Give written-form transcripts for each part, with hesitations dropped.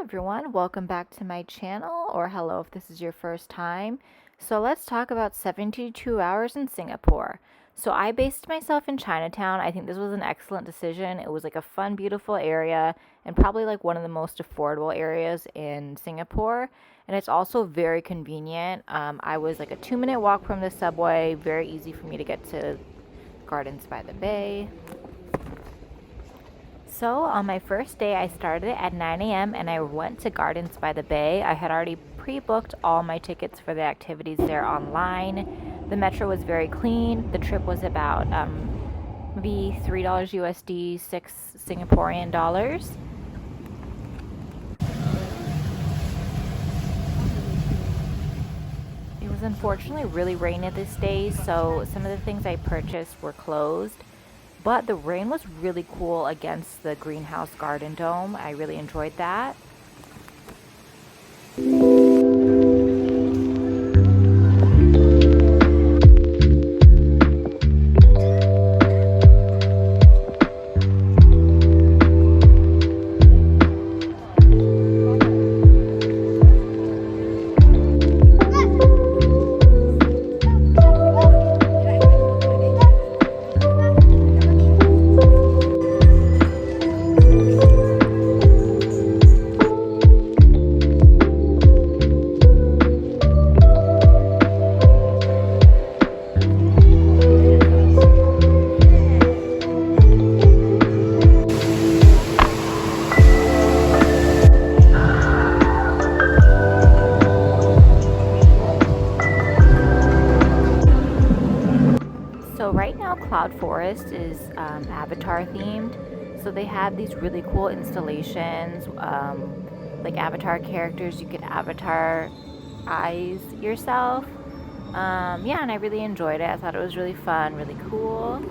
everyone, welcome back to my channel, or hello if this is your first time. So let's talk about 72 hours in Singapore. So I based myself in Chinatown. I think this was an excellent decision. It was like a fun, beautiful area and probably like one of the most affordable areas in Singapore. And it's also very convenient. I was like a 2-minute walk from the subway, very easy for me to get to Gardens by the Bay. So on my first day, I started at 9 a.m. and I went to Gardens by the Bay. I had already pre-booked all my tickets for the activities there online. The metro was very clean. The trip was about maybe $3 USD, 6 Singaporean dollars. It was unfortunately really rainy this day, so some of the things I purchased were closed. But the rain was really cool against the greenhouse garden dome. I really enjoyed that. So right now Cloud Forest is Avatar themed. So they had these really cool installations, like Avatar characters. You could Avatar eyes yourself. Yeah, and I really enjoyed it. I thought it was really fun, really cool.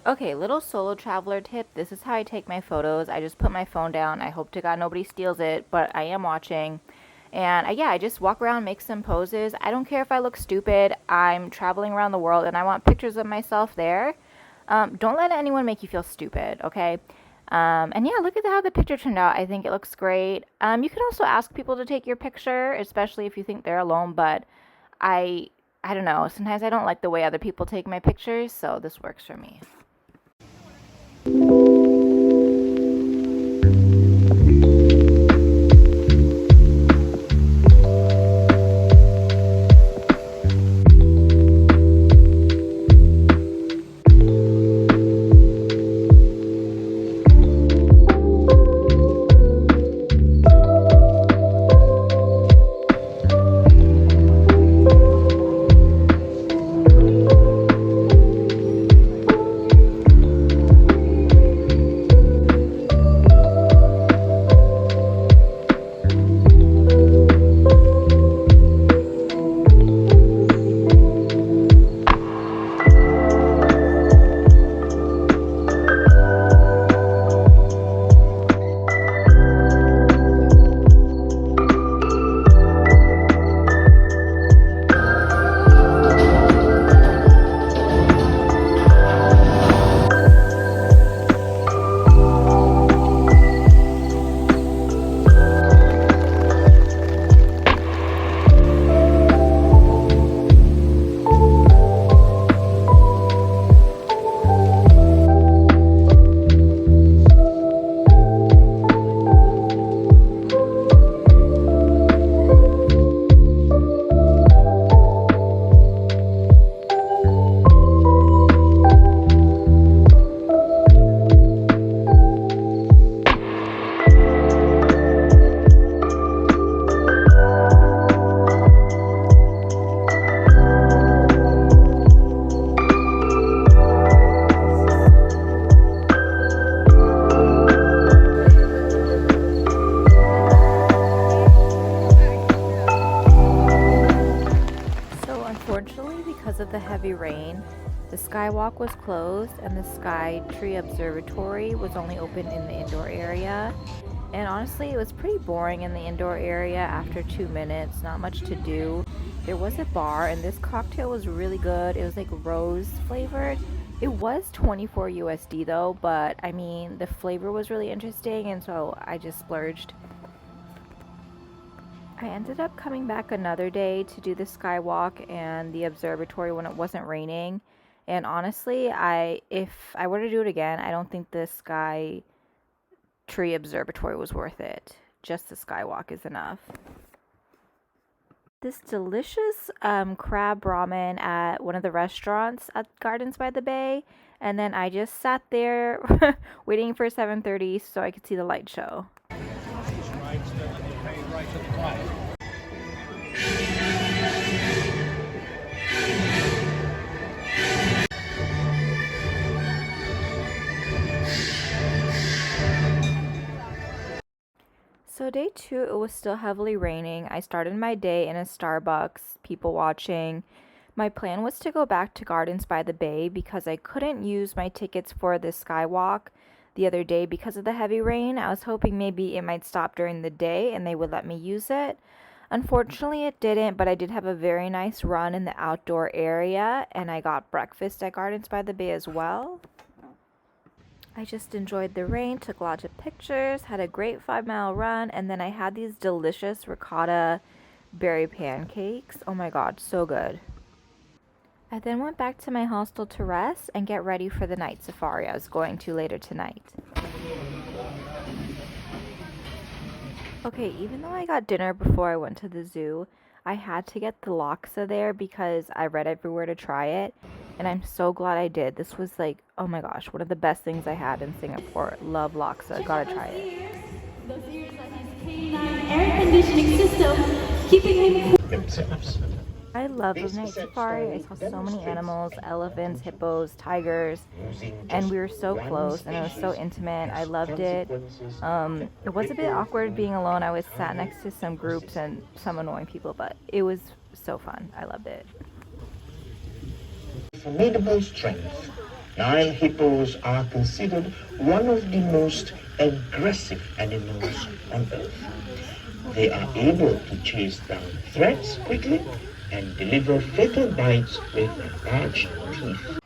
Okay, little solo traveler tip. This is how I take my photos. I just put my phone down. I hope to God nobody steals it, but I am watching. And yeah, I just walk around, make some poses. I don't care if I look stupid. I'm traveling around the world and I want pictures of myself there. Don't let anyone make you feel stupid, okay? And yeah, look at how the picture turned out. I think it looks great. You can also ask people to take your picture, especially if you think they're alone, but I don't know. Sometimes I don't like the way other people take my pictures, so this works for me. Unfortunately, because of the heavy rain, the skywalk was closed and the Sky Tree Observatory was only open in the indoor area. And honestly, it was pretty boring in the indoor area after 2 minutes, not much to do. There was a bar and this cocktail was really good. It was like rose flavored. It was 24 USD though, but I mean, the flavor was really interesting, and so I just splurged. I ended up coming back another day to do the skywalk and the observatory when it wasn't raining. And honestly, if I were to do it again, I don't think the Sky Tree Observatory was worth it. Just the skywalk is enough. This delicious crab ramen at one of the restaurants at Gardens by the Bay, and then I just sat there waiting for 7:30 so I could see the light show. So day 2, it was still heavily raining. I started my day in a Starbucks, people watching. My plan was to go back to Gardens by the Bay because I couldn't use my tickets for the skywalk the other day because of the heavy rain. I was hoping maybe it might stop during the day and they would let me use it. Unfortunately, it didn't, but I did have a very nice run in the outdoor area, and I got breakfast at Gardens by the Bay as well. I just enjoyed the rain, took lots of pictures, had a great 5-mile run, and then I had these delicious ricotta berry pancakes. Oh my god, so good. I then went back to my hostel to rest and get ready for the night safari I was going to later tonight. Okay, even though I got dinner before I went to the zoo, I had to get the laksa there because I read everywhere to try it, and I'm so glad I did. This was like, oh my gosh, one of the best things I had in Singapore. Love laksa, gotta try it. Those ears are his canine air conditioning system, keeping him themselves. I love the night safari. I saw so many animals, elephants, hippos, tigers, and we were so close and it was so intimate. I loved it. It was a bit awkward being alone. I was sat next to some groups and some annoying people, but it was so fun. I loved it. Formidable strength. Nile hippos are considered one of the most aggressive animals on Earth. They are able to chase down threats quickly and deliver fatal bites with large teeth.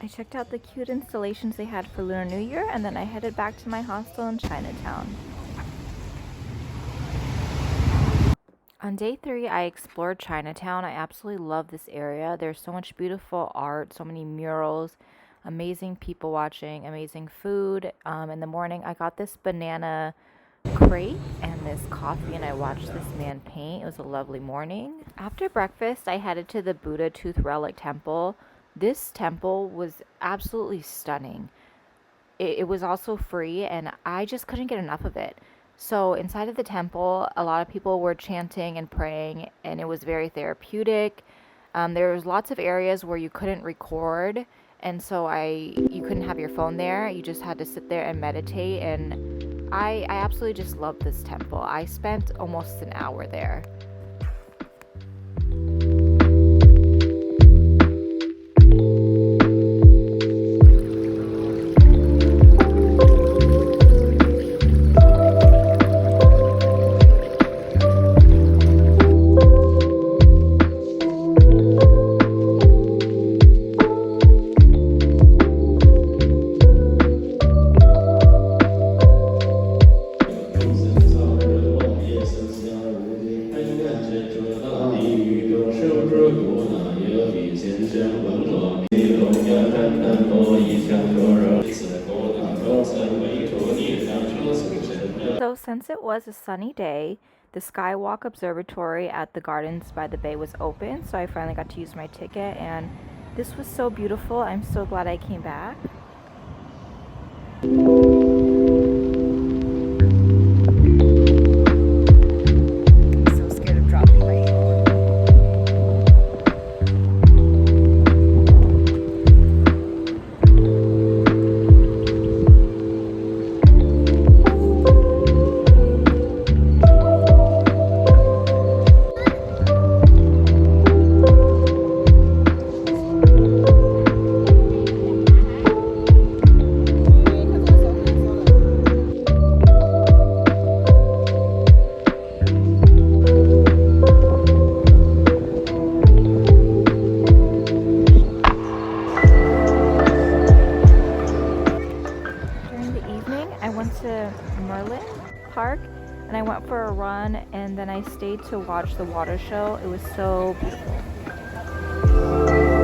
I checked out the cute installations they had for Lunar New Year, and then I headed back to my hostel in Chinatown. On day 3, I explored Chinatown. I absolutely love this area. There's so much beautiful art, so many murals, amazing people watching, amazing food. In the morning, I got this banana crepe and this coffee, and I watched this man paint. It was a lovely morning. After breakfast, I headed to the Buddha Tooth Relic Temple. This temple was absolutely stunning. It was also free, and I just couldn't get enough of it. So inside of the temple, a lot of people were chanting and praying, and it was very therapeutic. There was lots of areas where you couldn't record, and so you couldn't have your phone there. You just had to sit there and meditate, and I absolutely just loved this temple. I spent almost an hour there. So since it was a sunny day, the Skywalk Observatory at the Gardens by the Bay was open, so I finally got to use my ticket, and this was so beautiful. I'm so glad I came back. I stayed to watch the water show. It was so beautiful.